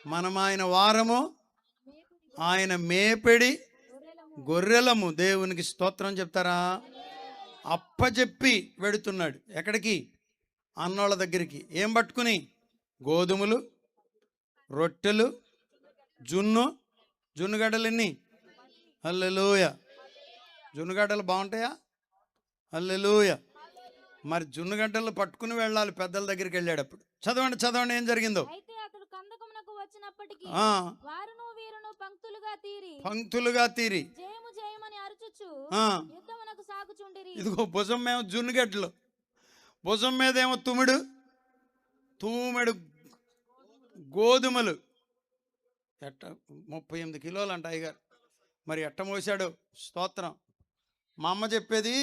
మనం ఆయన వారము, ఆయన మేపెడి గొర్రెలము. దేవునికి స్తోత్రం చెప్తారా? అప్పచెప్పి వెడుతున్నాడు. ఎక్కడికి? అన్నోళ్ళ దగ్గరికి. ఏం పట్టుకుని? గోధుమలు, రొట్టెలు, జున్నుగడ్డలు. ఎన్ని? హల్లెలూయ. జున్నుగడ్డలు బాగుంటాయా? హల్లెలూయ. మరి జున్నుగడ్డలు పట్టుకుని వెళ్ళాలి పెద్దల దగ్గరికి వెళ్ళేటప్పుడు. చదవండి ఏం జరిగిందో. పంక్తులుగా తీరి ఇదిగో భుజం మేము జున్నుగడ్డలు, భుజం మీద ఏమో తూమెడు గోధుమలు. 38 కిలోలు అంట అయ్యగారు. మరి ఎట్ట మోసాడు? స్తోత్రం. మా అమ్మ చెప్పేది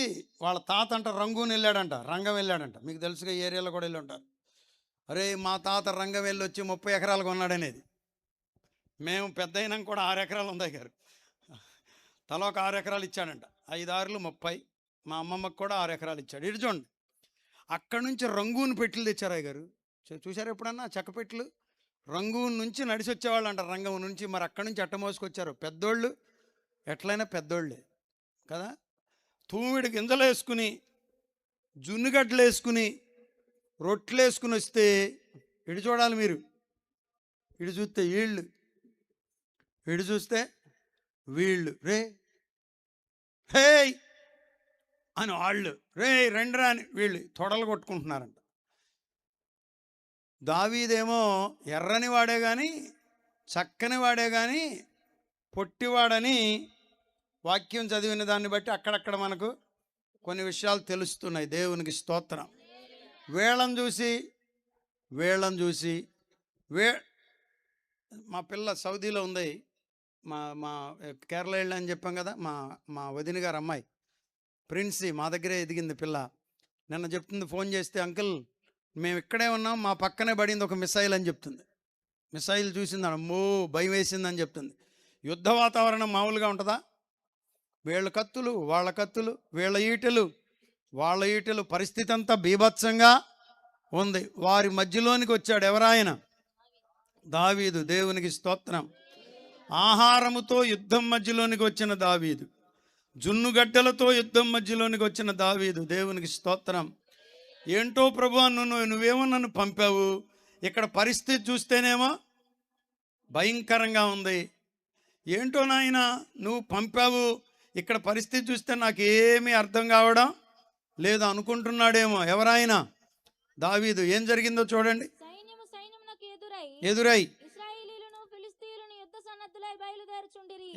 వాళ్ళ తాత అంట రంగూన్ వెళ్ళాడంట, రంగం వెళ్ళాడంట. మీకు తెలుసుగా, ఏరియాలో కూడా వెళ్ళి ఉంటారు. అరే మా తాత రంగం వెళ్ళి వచ్చి 30 ఎకరాలు కొన్నాడనేది. మేము పెద్ద అయినాం కూడా 6 ఎకరాలు ఉంది గారు. తల ఒక 6 ఎకరాలు ఇచ్చాడంట. 5 ఆరులు 30. మా అమ్మమ్మకు కూడా 6 ఎకరాలు ఇచ్చాడు. ఇటు చూడండి, అక్కడి నుంచి రంగూన్ పెట్టెలు తెచ్చారు అయ్యగారు. చూసారు ఎప్పుడన్నా చెక్క పెట్టెలు? రంగూన్ నుంచి నడిచి వచ్చేవాళ్ళు అంట, రంగం నుంచి. మరి అక్కడి నుంచి ఎట్ట మోసుకొచ్చారు? పెద్దోళ్ళు, ఎట్లయినా పెద్దోళ్ళే కదా. తూమిడి గింజలు వేసుకుని, జున్నుగడ్డలు వేసుకుని, రొట్టెలు వేసుకుని వస్తే ఇటు చూడాలి మీరు. ఇటు చూస్తే వీళ్ళు, ఇటు చూస్తే వీళ్ళు. రే హే అని వాళ్ళు, రే రెండురా అని వీళ్ళు తొడలు కొట్టుకుంటున్నారంట. దావీదేమో ఎర్రని వాడే కానీ, చక్కని వాడే కానీ, పొట్టివాడని వాక్యం చదివిన దాన్ని బట్టి అక్కడక్కడ మనకు కొన్ని విషయాలు తెలుస్తున్నాయి. దేవునికి స్తోత్రం. వీళ్ళని చూసి మా పిల్ల సౌదీలో ఉంది. మా కేరళ వెళ్ళని చెప్పాం కదా, మా వదిన గారు అమ్మాయి ప్రిన్సీ మా దగ్గరే ఎదిగింది పిల్ల. నిన్న చెప్తుంది, ఫోన్ చేస్తే, అంకుల్ మేము ఇక్కడే ఉన్నాం, మా పక్కనే పడింది ఒక మిసైల్ అని చెప్తుంది. మిసైల్ చూసింది, అమ్మో భయం వేసిందని చెప్తుంది. యుద్ధ వాతావరణం మామూలుగా ఉంటుందా? వీళ్ళ కత్తులు వాళ్ళ కత్తులు, వీళ్ళ ఈటెలు వాళ్ళ ఈటెలు, పరిస్థితి అంతా బీభత్సంగా ఉంది. వారి మధ్యలోనికి వచ్చాడు ఎవరాయన? దావీదు. దేవునికి స్తోత్రం. ఆహారముతో యుద్ధం మధ్యలోనికి వచ్చిన దావీదు, జున్నుగడ్డలతో యుద్ధం మధ్యలోనికి వచ్చిన దావీదు. దేవునికి స్తోత్రం. ఏంటో ప్రభువా, నువ్వేమో నన్ను పంపావు, ఇక్కడ పరిస్థితి చూస్తేనేమో భయంకరంగా ఉంది. ఏంటో నాయన నువ్వు పంపావు, ఇక్కడ పరిస్థితి చూస్తే నాకేమీ అర్థం కావడం లేదు అనుకుంటున్నాడేమో ఎవరాయన? దావీదు. ఏం జరిగిందో చూడండి. ఎదురై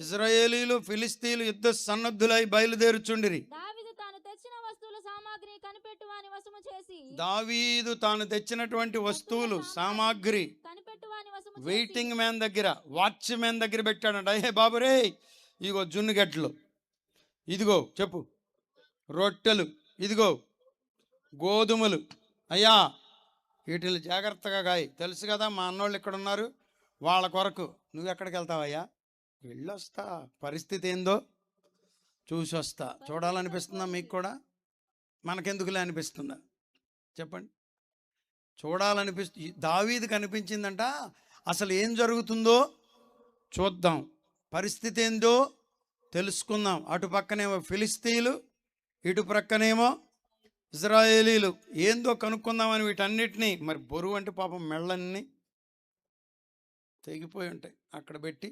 ఇశ్రాయేలీలు ఫిలిస్తీన్లు యుద్ధ సన్నద్ధులై బయలుదేరుచుండిరి. దావీదు తాను తెచ్చినటువంటి వస్తువులు సామాగ్రి వెయిటింగ్ మ్యాన్ దగ్గర, వాచ్ మ్యాన్ దగ్గర పెట్టాడంట. హే బాబు రే, ఇదిగో జున్నుగడ్డలు, ఇదిగో చెప్పు రొట్టెలు, ఇదిగో గోధుమలు. అయ్యా వీటిని జాగ్రత్తగా గాయి. తెలుసు కదా మా అన్నోళ్ళు ఇక్కడ ఉన్నారు, వాళ్ళ కొరకు నువ్వెక్కడికి వెళ్తావయ్యా? వెళ్ళొస్తా, పరిస్థితి ఏందో చూసి వస్తా. చూడాలనిపిస్తుందా మీకు కూడా? మనకెందుకులే అనిపిస్తుందా చెప్పండి? దావీదుకి అనిపించిందంట, అసలు ఏం జరుగుతుందో చూద్దాం, పరిస్థితి ఏందో తెలుసుకుందాం. అటు పక్కనేమో ఫిలిస్తీన్లు, ఇటు ప్రక్కనేమో ఇశ్రాయేలీలు, ఏందో కనుక్కుందామని వీటన్నిటినీ, మరి బరువు అంటే పాపం మెళ్ళన్నీ తెగిపోయి ఉంటాయి, అక్కడ పెట్టి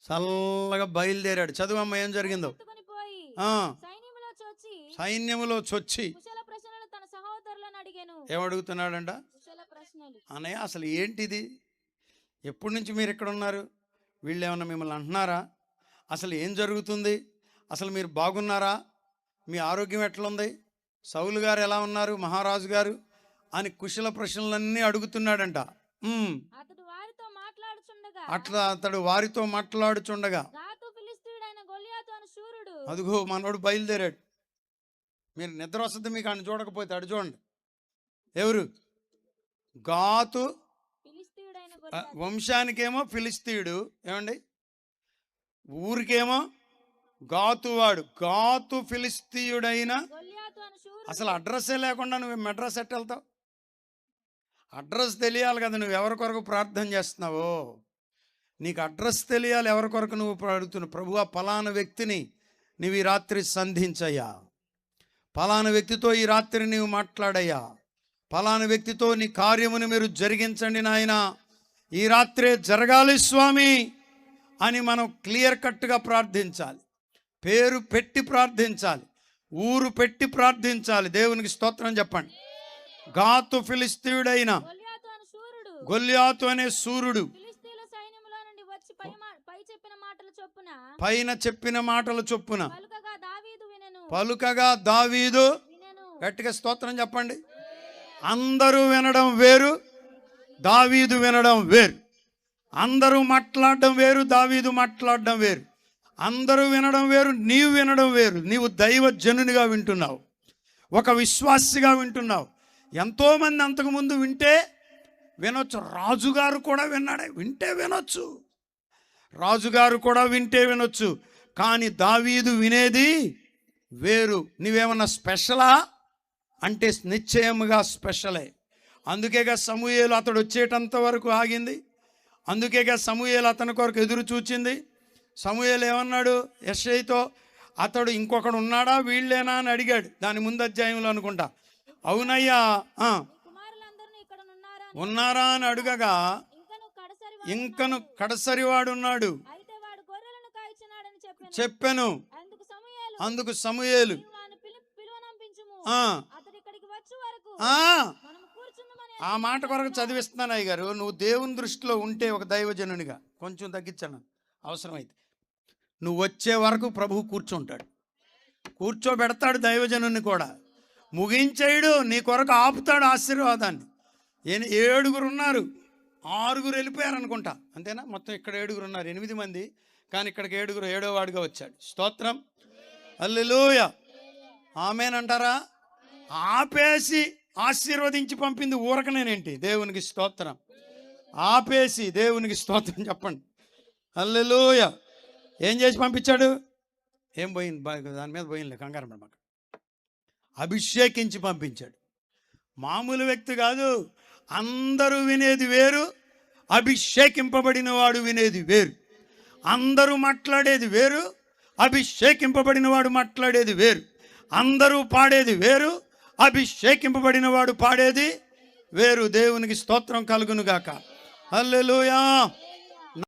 చల్లగా బయలుదేరాడు. చదువమ్మ ఏం జరిగిందో. సైన్యములో చొచ్చి ఏమడుగుతున్నాడంట? అన్నయ్య అసలు ఏంటిది? ఎప్పటి నుంచి మీరు ఇక్కడ ఉన్నారు? వీళ్ళు ఏమన్నా మిమ్మల్ని అంటున్నారా? అసలు ఏం జరుగుతుంది? అసలు మీరు బాగున్నారా? మీ ఆరోగ్యం ఎట్లుంది? సౌలు గారు ఎలా ఉన్నారు? మహారాజు గారు అని కుశల ప్రశ్నలన్నీ అడుగుతున్నాడంట. అట్లా అతడు వారితో మాట్లాడుచుండగా అదిగో మనోడు బయలుదేరాడు. మీరు నిద్ర వస్తుంది మీకు ఆయన చూడకపోతే. అడు చూడండి, ఎవరు? గాతు వంశానికేమో ఫిలిస్తీయుడు, ఏమండి ఊరికేమో గాతువాడు. గాతు ఫిలిస్తీయుడైన, అసలు అడ్రస్సే లేకుండా నువ్వు మెడ్రాస్ ఎట్ట వెళ్తావు? అడ్రస్ తెలియాలి కదా, నువ్వు ఎవరి కొరకు ప్రార్థన చేస్తున్నావో. నీకు అడ్రస్ తెలియాలి. ఎవరి కొరకు నువ్వు అడుగుతున్నావు? ప్రభువా, పలానా వ్యక్తిని నువ్వు ఈ రాత్రి సంధించయ్యా, పలానా వ్యక్తితో ఈ రాత్రి నీవు మాట్లాడయ్యా, పలానా వ్యక్తితో నీ కార్యమును మీరు జరిగించండి నాయన, ఈ రాత్రే జరగాలి స్వామి అని మనం క్లియర్ కట్గా ప్రార్థించాలి. పేరు పెట్టి ప్రార్థించాలి, ఊరు పెట్టి ప్రార్థించాలి. దేవునికి స్తోత్రం చెప్పండి. గాతు ఫిలిస్తీయుడైన గొల్యాతు అనే సూర్యుడు పైన చెప్పిన మాటల చొప్పున పలుకగా దావీదు, గట్టిగా స్తోత్రం చెప్పండి. అందరూ వినడం వేరు, దావీదు వినడం వేరు. అందరూ మాట్లాడడం వేరు, దావీదు మాట్లాడడం వేరు. అందరూ వినడం వేరు, నీవు వినడం వేరు. నీవు దైవజనునిగా వింటున్నావు, ఒక విశ్వాసిగా వింటున్నావు. ఎంతోమంది అంతకుముందు వింటే వినొచ్చు. రాజుగారు కూడా విన్నాడే, వింటే వినొచ్చు. రాజుగారు కూడా వింటే వినొచ్చు. కానీ దావీదు వినేది వేరు. నీవేమన్నా స్పెషలా అంటే నిశ్చయముగా స్పెషలే. అందుకేగా సమూయేలు అతడు వచ్చేటంత వరకు ఆగింది. అందుకేగా సమూయేలు అతని కొరకు ఎదురు చూచింది. సమూయేలు ఏమన్నాడు యెషయితో? అతడు ఇంకొకడు ఉన్నాడా, వీళ్ళేనా అని అడిగాడు. దాని ముందు అధ్యాయంలో అనుకుంటా. అవునయ్యా, ఉన్నారా అని అడుగగా, ఇంకను కడసరివాడున్నాడు చెప్పాను. అందుకు సమూయేలు ఆ మాట కొరకు చదివిస్తున్నాను. అయ్య గారు, నువ్వు దేవుని దృష్టిలో ఉంటే ఒక దైవజనునిగా కొంచెం తగ్గించాను అవసరమైతే. నువ్వు వచ్చే వరకు ప్రభువు కూర్చుంటాడు, కూర్చోబెడతాడు దైవజనుని కూడా. ముగించేయడు, నీ కొరకు ఆపుతాడు ఆశీర్వాదాన్ని. 7 ఉన్నారు, 6 వెళ్ళిపోయారు అనుకుంటా, అంతేనా? మొత్తం ఇక్కడ 7 ఉన్నారు, 8 మంది. కానీ ఇక్కడికి 7, 7వ వాడిగా వచ్చాడు. స్తోత్రం, హల్లెలూయా, ఆమేన్ అంటారా? ఆపేసి ఆశీర్వదించి పంపింది ఊరకనేనేంటి? దేవునికి స్తోత్రం. ఆపేసి దేవునికి స్తోత్రం చెప్పండి. హల్లెలూయా. ఏం చేసి పంపించాడు? ఏం పోయింది, దాని మీద పోయింది, కంగారు పడమాక. అభిషేకించి పంపించాడు. మామూలు వ్యక్తి కాదు. అందరూ వినేది వేరు, అభిషేకింపబడిన వాడు వినేది వేరు. అందరూ మాట్లాడేది వేరు, అభిషేకింపబడిన వాడు మాట్లాడేది వేరు. అందరూ పాడేది వేరు, అభిషేకింపబడిన వాడు పాడేది వేరు. దేవునికి స్తోత్రం కలుగును గాక. హల్లెలూయా.